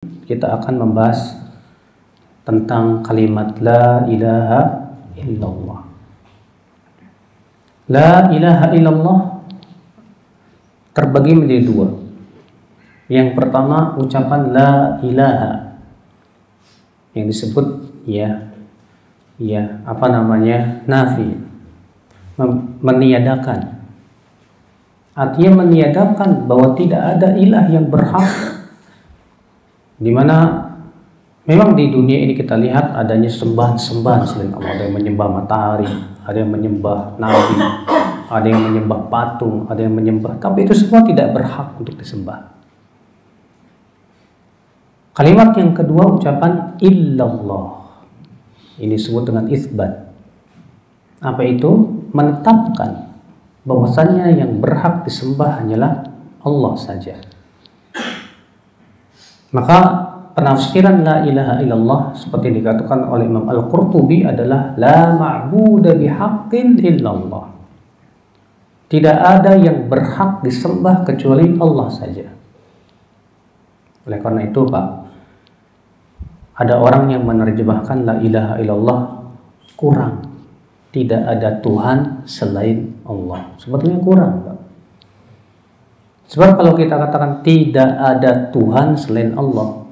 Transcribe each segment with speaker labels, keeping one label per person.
Speaker 1: kita akan membahas tentang kalimat la ilaha illallah. La ilaha illallah terbagi menjadi dua. Yang pertama ucapan la ilaha yang disebut nafi, meniadakan. Artinya meniadakan bahwa tidak ada ilah yang berhak, dimana memang di dunia ini kita lihat adanya sembahan-sembahan selain Allah. Ada yang menyembah matahari, ada yang menyembah nabi, ada yang menyembah patung, ada yang menyembah, tapi itu semua tidak berhak untuk disembah. Kalimat yang kedua ucapan illallah, ini disebut dengan isbat. Apa itu? Menetapkan bahwasannya yang berhak disembah hanyalah Allah saja. Maka penafsiran la ilaha illallah seperti dikatakan oleh Imam Al-Qurtubi adalah la ma'buda bihaqqin illallah. Tidak ada yang berhak disembah kecuali Allah saja. Oleh karena itu Pak, ada orang yang menerjemahkan la ilaha illallah kurang. Tidak ada Tuhan selain Allah. Sebetulnya kurang Pak. Sebab kalau kita katakan tidak ada Tuhan selain Allah,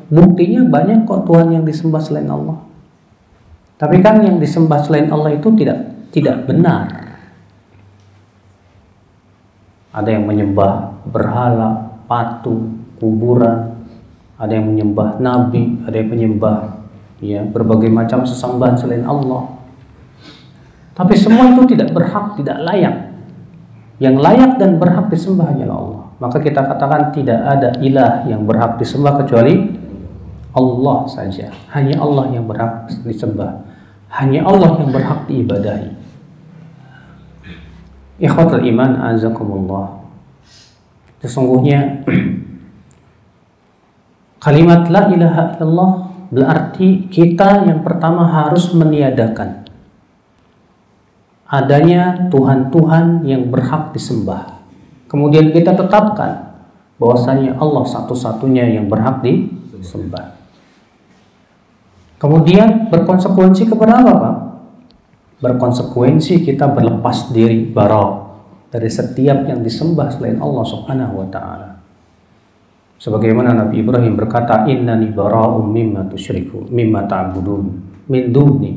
Speaker 1: buktinya banyak kok Tuhan yang disembah selain Allah. Tapi kan yang disembah selain Allah itu tidak benar. Ada yang menyembah berhala, patung, kuburan, ada yang menyembah nabi, ada yang menyembah berbagai macam sesembahan selain Allah. Tapi semua itu tidak berhak, tidak layak. Yang layak dan berhak disembah hanyalah Allah. Maka kita katakan tidak ada ilah yang berhak disembah kecuali Allah saja. Hanya Allah yang berhak disembah. Hanya Allah yang berhak diibadahi. Ikhwatul iman azakumullah. Sesungguhnya kalimat la ilaha illallah berarti kita yang pertama harus meniadakan adanya Tuhan-Tuhan yang berhak disembah. Kemudian kita tetapkan bahwasanya Allah satu-satunya yang berhak disembah. Kemudian berkonsekuensi kepada apa Pak? Berkonsekuensi kita berlepas diri dari setiap yang disembah selain Allah Subhanahu wa taala. Sebagaimana Nabi Ibrahim berkata, innani bara'um mimma tusyriku mimma ta'budun min duni.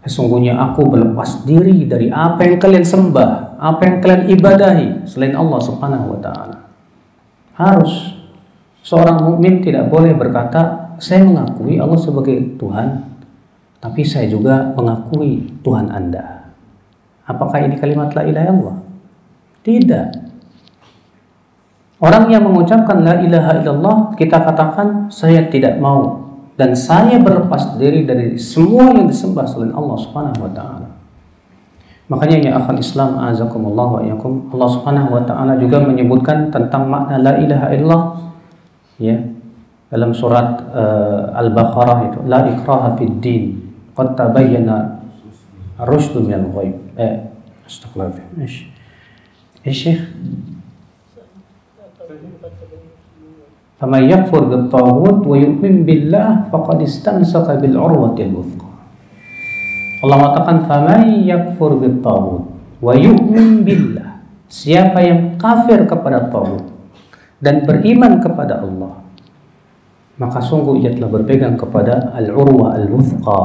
Speaker 1: Sesungguhnya aku berlepas diri dari apa yang kalian sembah, apa yang kalian ibadahi selain Allah Subhanahu wa taala. Harus seorang mukmin tidak boleh berkata, saya mengakui Allah sebagai Tuhan, tapi saya juga mengakui Tuhan Anda. Apakah ini kalimat la ilaha illallah? Tidak. Orang yang mengucapkan la ilaha illallah, kita katakan saya tidak mau dan saya berlepas diri dari semua yang disembah selain Allah Subhanahu wa taala. Makanya ya akhal Islam azakumullah wa iyyakum, Allah Subhanahu wa taala juga menyebutkan tentang makna la ilaha illallah dalam surat Al-Baqarah itu, la ikraha fid din qad tabayyana ar-rusydu minal ghayy. Astagfirullah. Syekh faman yakfur bit-taghut wa yu'min billah faqad istamsaka bil 'urwatil wuthqa. Allah mengatakan faman yakfur bit-taghut wa yu'min billah, siapa yang kafir kepada taghut dan beriman kepada Allah, maka sungguh ia telah berpegang kepada al-urwa al-wuthqa,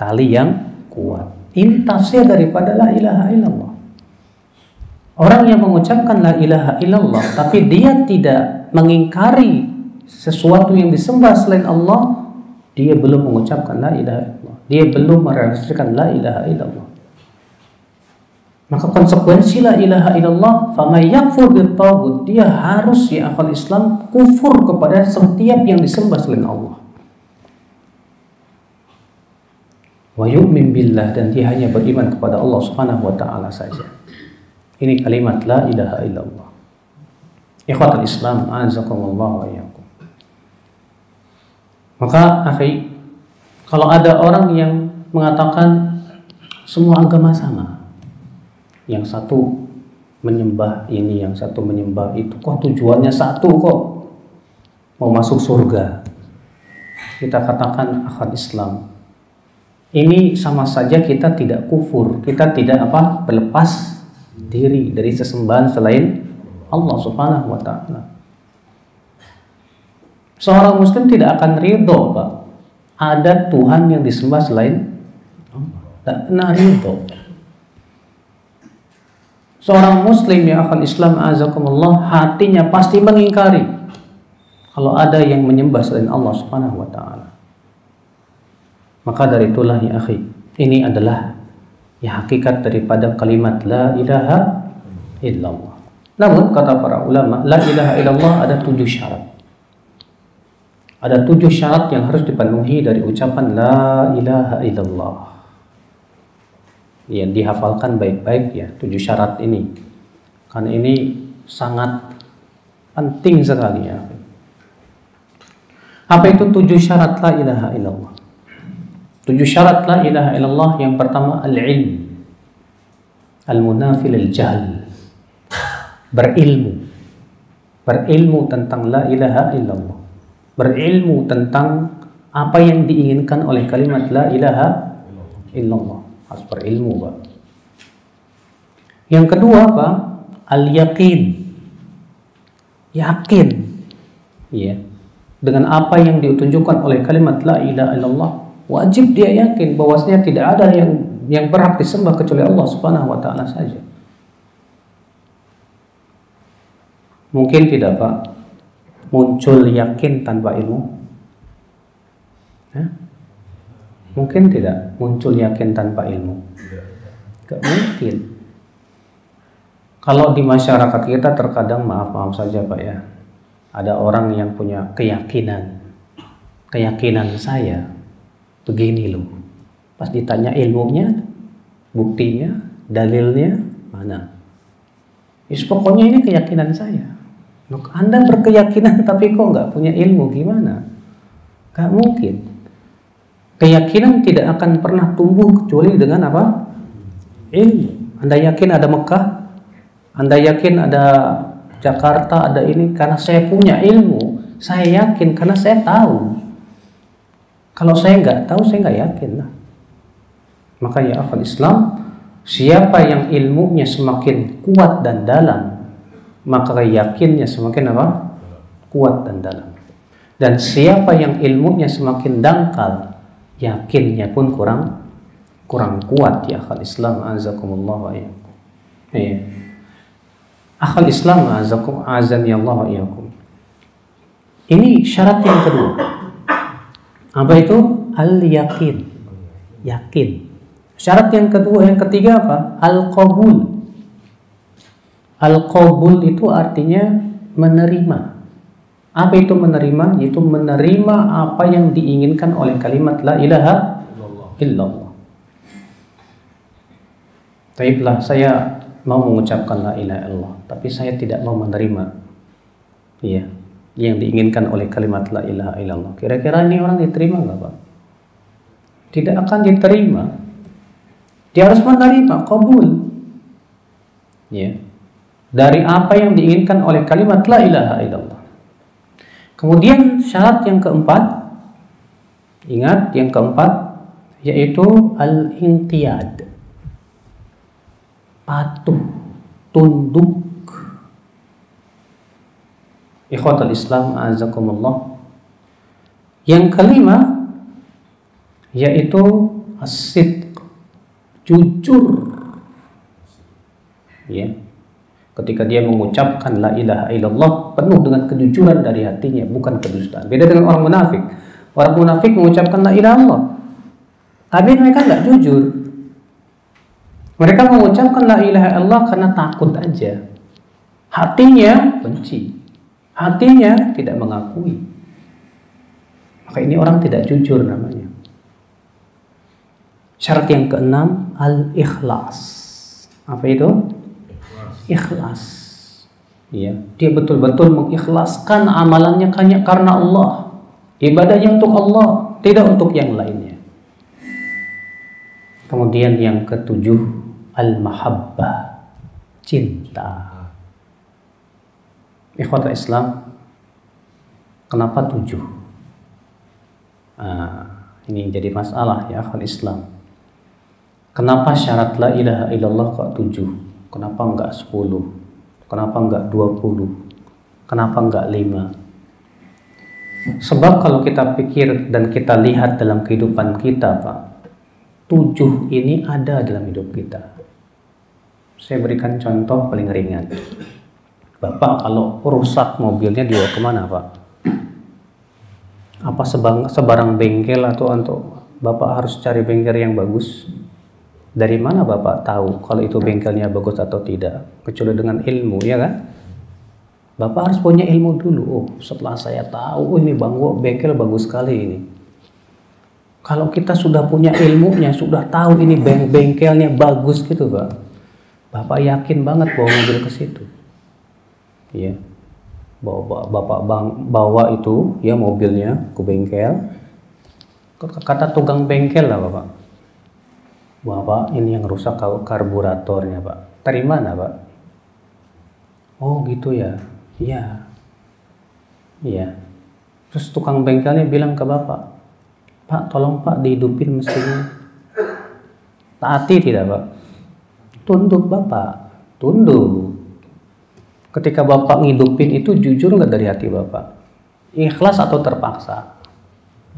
Speaker 1: tali yang kuat. Ini tafsir daripada la ilaha illallah. Orang yang mengucapkan la ilaha illallah tapi dia tidak mengingkari sesuatu yang disembah selain Allah, dia belum mengucapkan la ilaha illallah. Dia belum merealisasikan la ilaha illallah. Maka konsekuensi la ilaha illallah, faman yakfur bit-taghut, dia harus ya akhwal Islam kufur kepada setiap yang disembah selain Allah. Wa yu'min billah, dan dia hanya beriman kepada Allah Subhanahu wa taala saja. Ini kalimat la ilaha illallah. Ikhwatul Islam azakumullah wa iyyakum. Maka akhi, kalau ada orang yang mengatakan semua agama sama, yang satu menyembah ini, yang satu menyembah itu, kok tujuannya satu kok. mau masuk surga, kita katakan akhwat Islam, ini sama saja kita tidak kufur, kita tidak berlepas diri dari sesembahan selain Allah Subhanahu wa taala. Seorang muslim tidak akan ridho, Pak, ada Tuhan yang disembah selain Allah. Tidak pernah ridho. Seorang muslim ya akhwat Islam azakumullah, hatinya pasti mengingkari kalau ada yang menyembah selain Allah Subhanahu wa taala. Maka dari itulah ya akhi, ini adalah ya hakikat daripada kalimat la ilaha illallah. Namun kata para ulama, la ilaha illallah ada 7 syarat. Ada 7 syarat yang harus dipenuhi dari ucapan la ilaha illallah. Ya, dihafalkan baik-baik ya 7 syarat ini. Karena ini sangat penting sekali ya. Apa itu 7 syarat la ilaha illallah? 7 syarat la ilaha illallah, yang pertama al-ilm, al-munafil al-jahl, berilmu tentang la ilaha illallah, berilmu tentang apa yang diinginkan oleh kalimat la ilaha illallah, harus berilmu, Pak. Yang kedua, Pak, al-yaqin, yakin ya dengan apa yang ditunjukkan oleh kalimat la ilaha illallah. Wajib dia yakin bahwasanya tidak ada yang berhak disembah kecuali Allah Subhanahu wa taala saja. Mungkin tidak, Pak, muncul yakin tanpa ilmu? Mungkin tidak muncul yakin tanpa ilmu? Gak mungkin. Kalau di masyarakat kita terkadang, maaf saja Pak ya, ada orang yang punya keyakinan saya begini loh, pas ditanya ilmunya, buktinya, dalilnya mana? Pokoknya ini keyakinan saya. Loh, Anda berkeyakinan tapi kok nggak punya ilmu, gimana? Gak mungkin. Keyakinan tidak akan pernah tumbuh kecuali dengan apa? Ilmu. Anda yakin ada Mekah? Anda yakin ada Jakarta, ada ini karena saya punya ilmu. Saya yakin karena saya tahu. Kalau saya nggak tahu, saya nggak yakin lah. Maka ya akhwat Islam, siapa yang ilmunya semakin kuat dan dalam, maka yakinnya semakin apa? Kuat dan dalam. Dan siapa yang ilmunya semakin dangkal, yakinnya pun kurang kuat ya akhwat Islam azakumullah wa iyyakum. Akhwat Islam azani Allah wa iyyakum. Ini syarat yang kedua. Apa itu? Al-yakin. Yakin. Syarat yang kedua, yang ketiga apa? Al-qabul. Al-qabul itu artinya menerima. Apa itu menerima? Yaitu menerima apa yang diinginkan oleh kalimat la ilaha illallah. Baiklah, saya mau mengucapkan la ilaha illallah, tapi saya tidak mau menerima yang diinginkan oleh kalimat la ilaha illallah. Kira-kira ini orang diterima nggak, Pak? Tidak akan diterima. Dia harus menerima, qabul. Ya. Dari apa yang diinginkan oleh kalimat la ilaha illallah. Kemudian syarat yang keempat, ingat yang keempat, yaitu al-inqiyad. Patuh, tunduk. Ikhwatul Islam azakumullah. Yang kelima yaitu as-sidq, jujur. Ya. Ketika dia mengucapkan la ilaha illallah penuh dengan kejujuran dari hatinya, bukan kedustaan. Beda dengan orang munafik. Orang munafik mengucapkan la ilaha illallah, tapi mereka nggak jujur. Mereka mengucapkan la ilaha illallah karena takut aja. Hatinya benci. Hatinya tidak mengakui. Maka ini orang tidak jujur namanya. Syarat yang keenam, al-ikhlas. Apa itu? Ikhlas. Ya, dia betul-betul mengikhlaskan amalannya karena Allah. Ibadahnya untuk Allah, tidak untuk yang lainnya. Kemudian yang ketujuh, al-mahabbah, cinta. Ikhwatul Islam, Kenapa 7? Ini jadi masalah ya akhwal Islam. Kenapa syarat la ilaha illallah kok 7? Kenapa enggak 10? Kenapa enggak 20? Kenapa enggak 5? Sebab kalau kita pikir dan kita lihat dalam kehidupan kita, Pak, 7 ini ada dalam hidup kita. Saya berikan contoh paling ringan. Bapak kalau rusak mobilnya dibawa kemana, Pak? Apa sebarang bengkel atau Bapak harus cari bengkel yang bagus? Dari mana Bapak tahu kalau itu bengkelnya bagus atau tidak? Kecuali dengan ilmu, ya kan? Bapak harus punya ilmu dulu. Oh, setelah saya tahu, ini bengkel bagus sekali ini. Kalau kita sudah punya ilmunya, sudah tahu ini bengkelnya bagus gitu, Pak. Bapak yakin banget bawa mobil ke situ. Iya. Bapak bawa itu ya mobilnya ke bengkel. Kata tukang bengkel lah Bapak ini yang rusak karburatornya, Pak. Dari mana, Pak? Oh gitu ya. Iya. Terus tukang bengkelnya bilang ke Bapak, Pak tolong Pak dihidupin mesinnya. Taati tidak, Pak? Tunduk Bapak. Tunduk. Ketika Bapak ngidupin itu jujur nggak dari hati Bapak? Ikhlas atau terpaksa?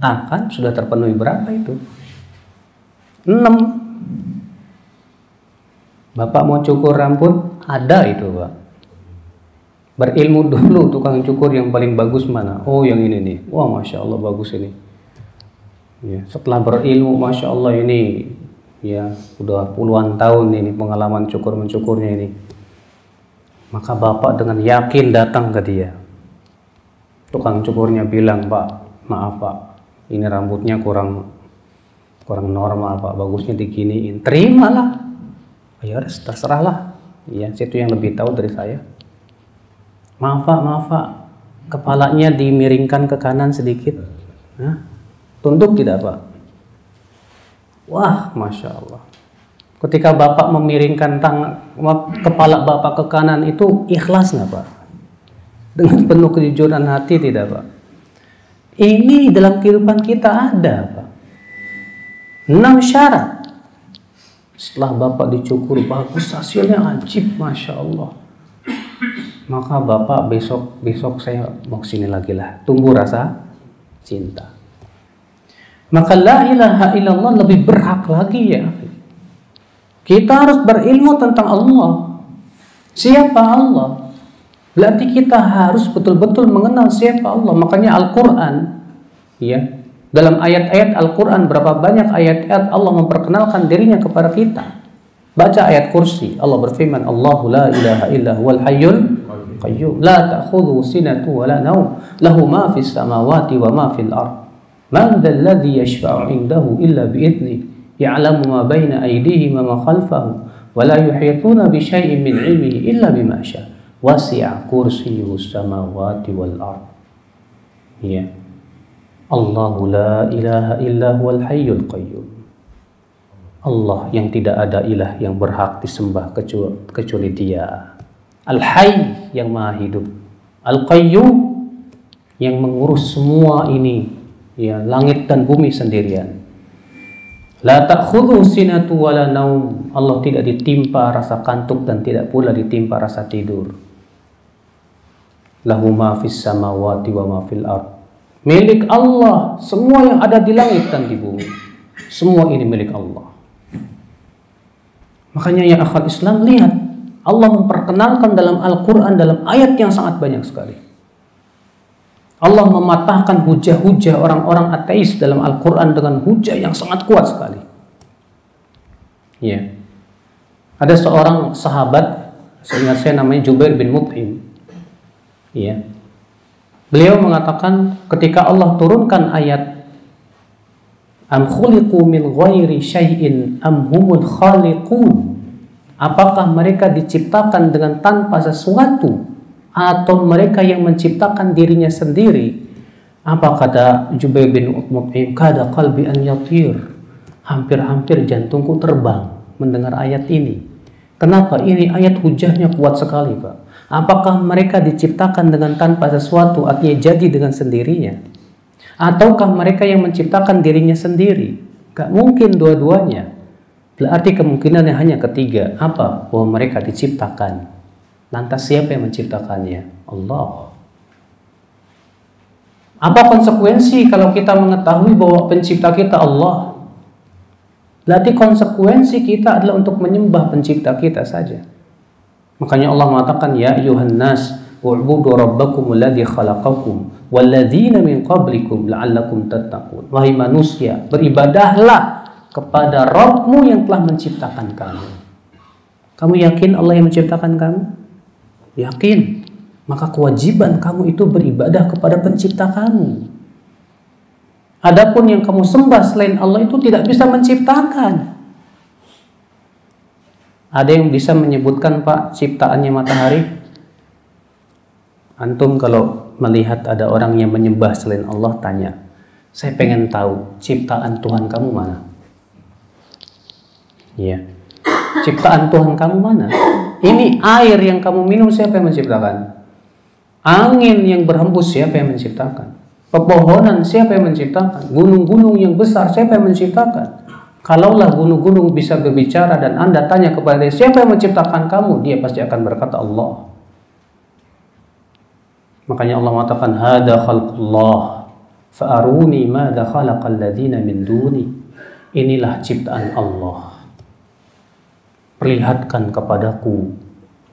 Speaker 1: Nah kan sudah terpenuhi berapa itu? 6. Bapak mau cukur rambut, ada itu, Pak. Berilmu dulu tukang cukur yang paling bagus mana? Oh yang ini nih. Wah Masya Allah bagus ini. Ya, setelah berilmu Masya Allah ini ya udah puluhan tahun ini pengalaman mencukurnya ini. Maka Bapak dengan yakin datang ke dia. Tukang cukurnya bilang, Pak, maaf Pak, ini rambutnya kurang normal Pak, bagusnya diginiin. Terimalah. Ya terserahlah. Ya, situ yang lebih tahu dari saya. Maaf Pak, kepalanya dimiringkan ke kanan sedikit. Hah? Tunduk tidak Pak? Wah, Masya Allah. Ketika Bapak memiringkan kepala Bapak ke kanan itu ikhlas nggak Pak? Dengan penuh kejujuran hati tidak Pak? Ini dalam kehidupan kita ada Pak. 6 syarat. Setelah Bapak dicukur bagus, hasilnya ajib, Masya Allah. Maka Bapak besok saya mau kesini lagi lah. Tunggu rasa cinta. Maka la ilaha illallah lebih berhak lagi ya. Kita harus berilmu tentang Allah. Siapa Allah? Berarti kita harus betul-betul mengenal siapa Allah. Makanya Al-Quran, ya, dalam ayat-ayat Al-Quran berapa banyak ayat-ayat Allah memperkenalkan dirinya kepada kita. Baca ayat kursi. Allah berfirman, Allahu la ilaha illa huwal hayyul qayyum la ta'khudhuhu sinatun wa la nawm lahu ma fis samawati wa ma fil ard man dhal ladzi yashfa'u 'indahu illa bi idnihi ya'lamu ma baina aydihim wa ma khalfahum wa la yuhituna bi syai'in min 'ilmihi illa bima syaa wasi'a kursiyyuhu samawati wal ard. Ya. Allahu la ilaha illa huwal hayyul qayyum. Allah yang tidak ada ilah yang berhak disembah kecuali Dia. Al-Hayy yang maha hidup. Al-Qayyum yang mengurus semua ini, ya, langit dan bumi sendirian. La ta'khudhu sinatu wa la naum. Allah tidak ditimpa rasa kantuk dan tidak pula ditimpa rasa tidur. Lahu ma fis samawati wa ma fil ard. Milik Allah semua yang ada di langit dan di bumi. Semua ini milik Allah. Makanya ya akhwat Islam, lihat Allah memperkenalkan dalam Al-Quran dalam ayat yang sangat banyak sekali. Allah mematahkan hujah-hujah orang-orang ateis dalam Al-Quran dengan hujah yang sangat kuat sekali. Ya. Ada seorang sahabat, seingat saya namanya Jubair bin Mut'im. Ya. Beliau mengatakan ketika Allah turunkan ayat am khuliqu min ghairi syai'in am humul khaliqun, apakah mereka diciptakan dengan tanpa sesuatu atau mereka yang menciptakan dirinya sendiri? Apa kata Jubair bin Mut'im? Kada qalbi an yatir. Hampir-hampir jantungku terbang mendengar ayat ini. Kenapa? Ini ayat hujahnya kuat sekali, Pak. Apakah mereka diciptakan dengan tanpa sesuatu, artinya jadi dengan sendirinya? Ataukah mereka yang menciptakan dirinya sendiri? Gak mungkin dua-duanya. Berarti kemungkinannya hanya ketiga. Apa? Bahwa mereka diciptakan. Lantas siapa yang menciptakannya? Allah. Apa konsekuensi kalau kita mengetahui bahwa pencipta kita Allah? Berarti konsekuensi kita adalah untuk menyembah pencipta kita saja. Makanya Allah mengatakan, ya ayuhan nas u'budu rabbakum alladhi khalaqakum walladzina min qablikum la'allakum tattaqun. Wahai manusia, beribadahlah kepada Rabbmu yang telah menciptakan kamu. Kamu yakin Allah yang menciptakan kamu? Yakin. Maka kewajiban kamu itu beribadah kepada pencipta kamu. Adapun yang kamu sembah selain Allah itu tidak bisa menciptakan. Ada yang bisa menyebutkan, Pak, ciptaannya matahari? Antum kalau melihat ada orang yang menyembah selain Allah, tanya, saya pengen tahu ciptaan Tuhan kamu mana? Iya. Ciptaan Tuhan kamu mana? Ini air yang kamu minum, siapa yang menciptakan? Angin yang berhembus, siapa yang menciptakan? Pepohonan, siapa yang menciptakan? Gunung-gunung yang besar, siapa yang menciptakan? Kalaulah gunung-gunung bisa berbicara dan Anda tanya kepada dia, siapa yang menciptakan kamu? Dia pasti akan berkata Allah. Makanya Allah mengatakan, hada khalqullah fa'aruni madza khalaqal ladzina min duni. Inilah ciptaan Allah. Perlihatkan kepadaku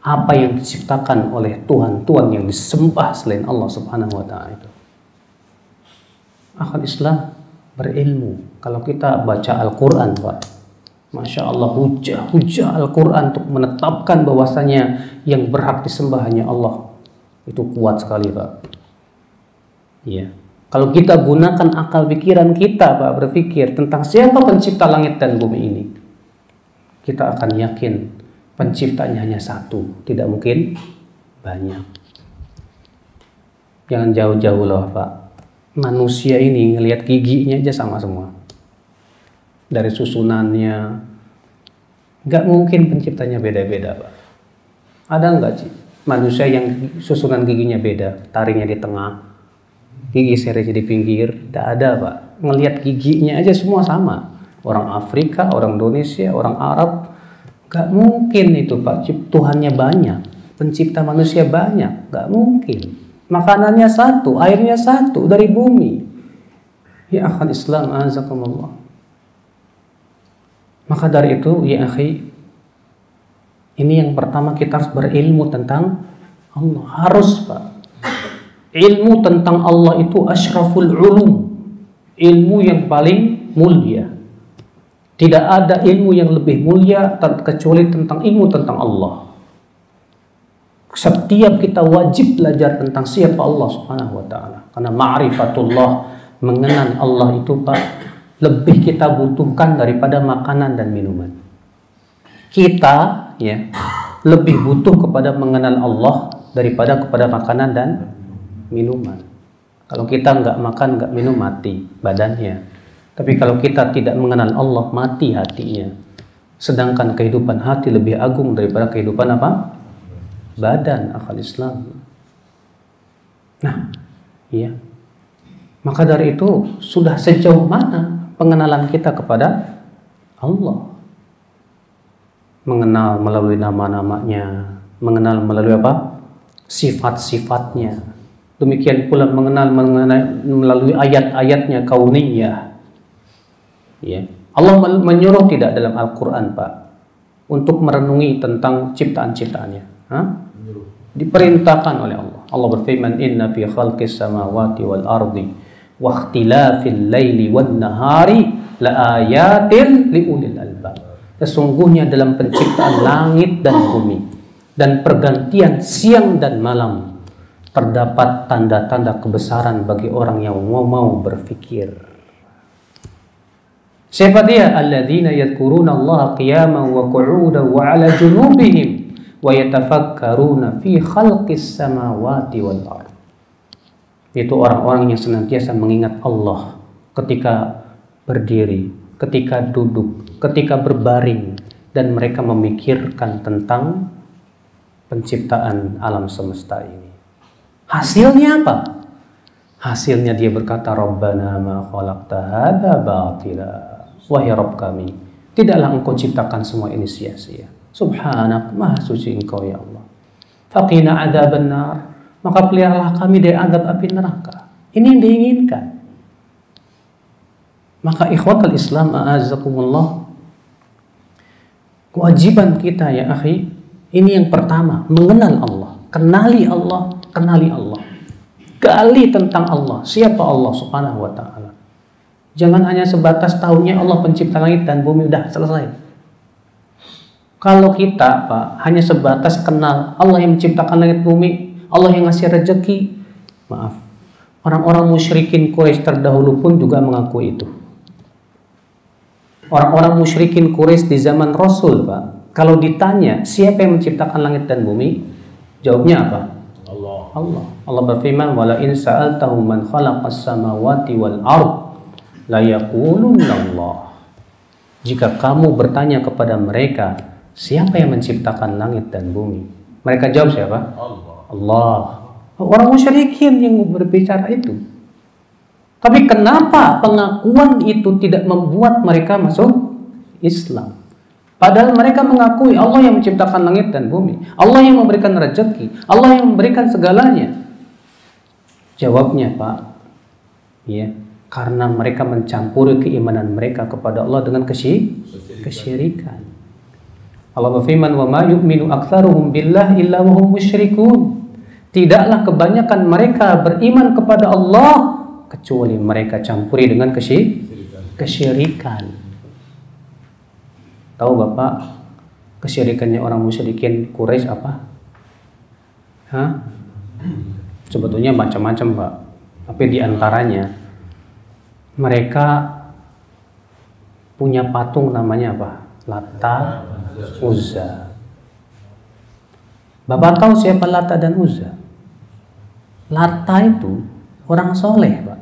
Speaker 1: apa yang diciptakan oleh Tuhan-Tuhan yang disembah selain Allah Subhanahu wa ta'ala itu. Akhul Islam, berilmu. Kalau kita baca Al-Quran, Pak, Masya Allah, hujah Al-Quran untuk menetapkan bahwasanya yang berhak disembah hanya Allah. Itu kuat sekali, Pak. Iya. Kalau kita gunakan akal pikiran kita, Pak, berpikir tentang siapa pencipta langit dan bumi ini, kita akan yakin penciptanya hanya satu, tidak mungkin banyak. Jangan jauh-jauh loh, Pak. Manusia ini ngelihat giginya aja sama semua. Dari susunannya, nggak mungkin penciptanya beda-beda, Pak. Ada nggak sih manusia yang susunan giginya beda, taringnya di tengah, gigi serinya di pinggir? Tidak ada, Pak. Ngelihat giginya aja semua sama. Orang Afrika, orang Indonesia, orang Arab, nggak mungkin itu, Pak. Tuhannya banyak, pencipta manusia banyak, nggak mungkin. Makanannya satu, airnya satu dari bumi. Ya akhal Islam, azakumullah. Maka dari itu, ya akhi, ini yang pertama kita harus berilmu tentang Allah. Harus, Pak. Ilmu tentang Allah itu asyraful ulum. Ilmu yang paling mulia. Tidak ada ilmu yang lebih mulia kecuali tentang ilmu tentang Allah. Setiap kita wajib belajar tentang siapa Allah Subhanahu wa ta'ala. Karena ma'rifatullah, mengenal Allah itu, Pak, lebih kita butuhkan daripada makanan dan minuman. Kita ya lebih butuh kepada mengenal Allah daripada kepada makanan dan minuman. Kalau kita nggak makan, nggak minum, mati badannya. Tapi kalau kita tidak mengenal Allah, mati hatinya. Sedangkan kehidupan hati lebih agung daripada kehidupan apa? Badan, akal Islam. Nah, iya. Maka dari itu sudah sejauh mana pengenalan kita kepada Allah? Mengenal melalui nama-namanya, mengenal melalui apa? Sifat-sifatnya. Demikian pula mengenal melalui ayat-ayatnya kauniyah. Ya. Allah menyuruh tidak dalam Al-Quran, Pak, untuk merenungi tentang ciptaan-ciptaannya. Diperintahkan oleh Allah. Allah berfirman, inna fi khalqis samawati wal ardi wa ikhtilafil laili wan nahari la ayatin liulil albab. Sesungguhnya dalam penciptaan langit dan bumi dan pergantian siang dan malam terdapat tanda-tanda kebesaran bagi orang yang mau berfikir. Siapa dia? Alladzina yadhkuruna Allah qiyaman wa qu'udan wa 'ala junubihim wa yatafakkaruna fi khalqis samawati wal ardh. Itu orang-orang yang senantiasa mengingat Allah ketika berdiri, ketika duduk, ketika berbaring, dan mereka memikirkan tentang penciptaan alam semesta ini. Hasilnya apa? Hasilnya dia berkata, Rabbana ma khalaqta hadza batila. Wahai Rabb kami, tidaklah engkau ciptakan semua ini sia-sia. Subhanak, maha suci engkau ya Allah. Faqina adzaban nar, maka peliharalah kami dari azab api neraka. Ini yang diinginkan. Maka ikhwatal Islam a'azzakumullah, kewajiban kita ya akhi, ini yang pertama, mengenal Allah, kenali Allah, kenali Allah. Gali tentang Allah, siapa Allah subhanahu wa ta'ala. Jangan hanya sebatas tahunya Allah pencipta langit dan bumi, udah selesai. Kalau kita Pak hanya sebatas kenal Allah yang menciptakan langit bumi, Allah yang ngasih rezeki, maaf, orang-orang musyrikin Quraisy terdahulu pun juga mengaku itu. Orang-orang musyrikin Quraisy di zaman Rasul Pak, kalau ditanya siapa yang menciptakan langit dan bumi, jawabnya apa? Allah. Allah berfirman, wala in sa'altahum man khalaqas samawati wal ard la yaqulunna Allah. Jika kamu bertanya kepada mereka, siapa yang menciptakan langit dan bumi? Mereka jawab siapa? Allah. Orang musyrikin yang berbicara itu. Tapi kenapa pengakuan itu tidak membuat mereka masuk Islam? Padahal mereka mengakui Allah yang menciptakan langit dan bumi, Allah yang memberikan rezeki, Allah yang memberikan segalanya. Jawabnya Pak, ya, karena mereka mencampuri keimanan mereka kepada Allah dengan kesyirikan. Allah berfirman, wa ma yu'minu aktsaruhum billahi illa wa hum musyrikun. Tidaklah kebanyakan mereka beriman kepada Allah kecuali mereka campuri dengan kesyirikan. Tahu Bapak kesyirikannya orang musyrikin Quraisy apa? Hah? Sebetulnya macam-macam Pak. Tapi diantaranya mereka punya patung namanya apa? Lata, Uzza. Bapak tahu siapa Lata dan Uzza? Lata itu orang soleh Pak.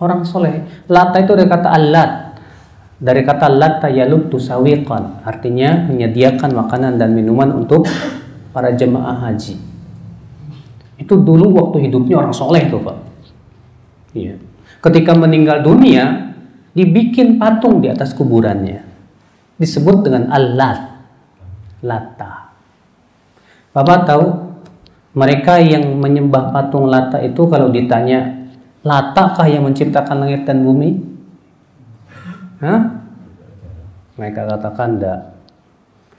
Speaker 1: Orang soleh. Lata itu dari kata Allat. Dari kata latta yaluttu sawiqan, artinya menyediakan makanan dan minuman untuk para jemaah haji. Itu dulu waktu hidupnya orang soleh tuh Pak. Iya. Ketika meninggal dunia, dibikin patung di atas kuburannya, disebut dengan Al-Lat, Lata. Bapak tahu mereka yang menyembah patung Lata itu kalau ditanya, Latakah yang menciptakan langit dan bumi? Hah? Mereka katakan enggak.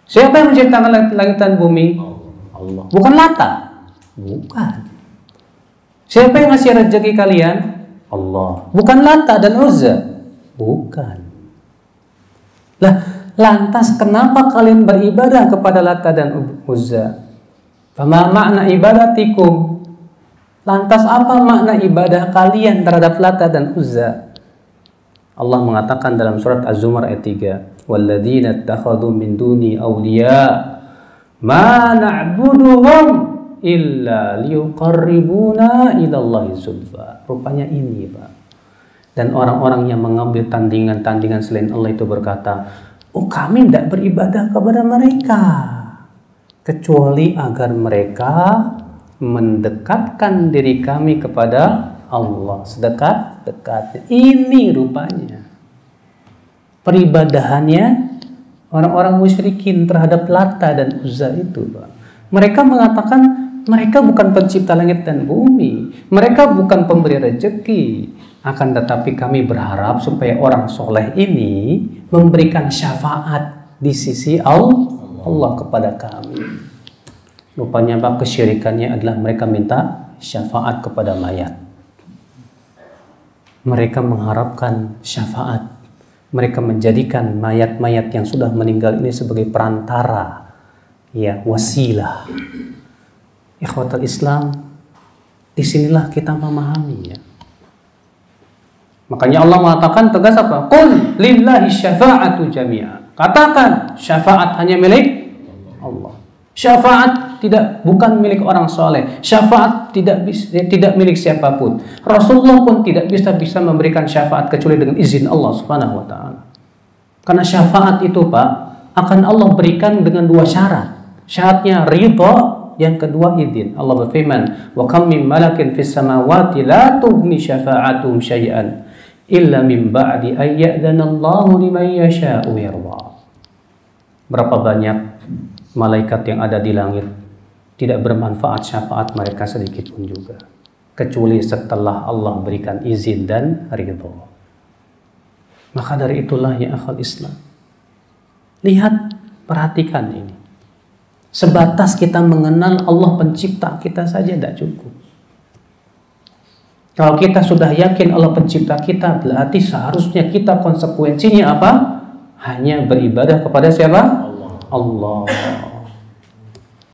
Speaker 1: Siapa yang menciptakan langit dan bumi? Allah. Bukan Lata. Bukan. Siapa yang ngasih rezeki kalian? Allah. Bukan Lata dan Uzza. Bukan. Lah, lantas kenapa kalian beribadah kepada Lata dan Uzza? Fama makna ibadatikum? Lantas apa makna ibadah kalian terhadap Lata dan Uzza? Allah mengatakan dalam surat Az-Zumar ayat 3, "Walladzina ittakhadhu min duni awliya ma na'buduhum illa liyuqarribuna ilallahi zulfa." Rupanya ini, Pak. Dan orang-orang yang mengambil tandingan-tandingan selain Allah itu berkata, "Oh, kami tidak beribadah kepada mereka kecuali agar mereka mendekatkan diri kami kepada Allah sedekat-dekatnya." Ini rupanya peribadahannya orang-orang musyrikin terhadap Lata dan Uzza itu, Pak. Mereka mengatakan mereka bukan pencipta langit dan bumi, mereka bukan pemberi rezeki, akan tetapi kami berharap supaya orang soleh ini memberikan syafaat di sisi Allah kepada kami. Rupanya Pak, kesyirikannya adalah mereka minta syafaat kepada mayat. Mereka mengharapkan syafaat. Mereka menjadikan mayat-mayat yang sudah meninggal ini sebagai perantara, ya, wasilah. Ikhwatul Islam, disinilah kita memahaminya. Makanya Allah mengatakan tegas apa? Qul lillahi syafa'atu jami'a. Katakan syafaat hanya milik Allah. Syafaat bukan milik orang soleh. Syafaat tidak milik siapapun. Rasulullah pun tidak bisa memberikan syafaat kecuali dengan izin Allah Subhanahu wa taala. Karena syafaat itu, Pak, akan Allah berikan dengan dua syarat. Syaratnya ridha. Yang kedua izin. Allah berfirman, "Wa kam min malakin fis samawati la tughni syafa'atuhum syai'an illa min ba'di ay ya'dana Allahu liman yasha'u yarda." Berapa banyak malaikat yang ada di langit, tidak bermanfaat syafaat mereka sedikit pun juga, kecuali setelah Allah berikan izin dan ridho. Maka dari itulah ya akhal Islam, lihat, perhatikan ini. Sebatas kita mengenal Allah pencipta kita saja tidak cukup. Kalau kita sudah yakin Allah pencipta kita, berarti seharusnya kita konsekuensinya apa? Hanya beribadah kepada siapa? Allah.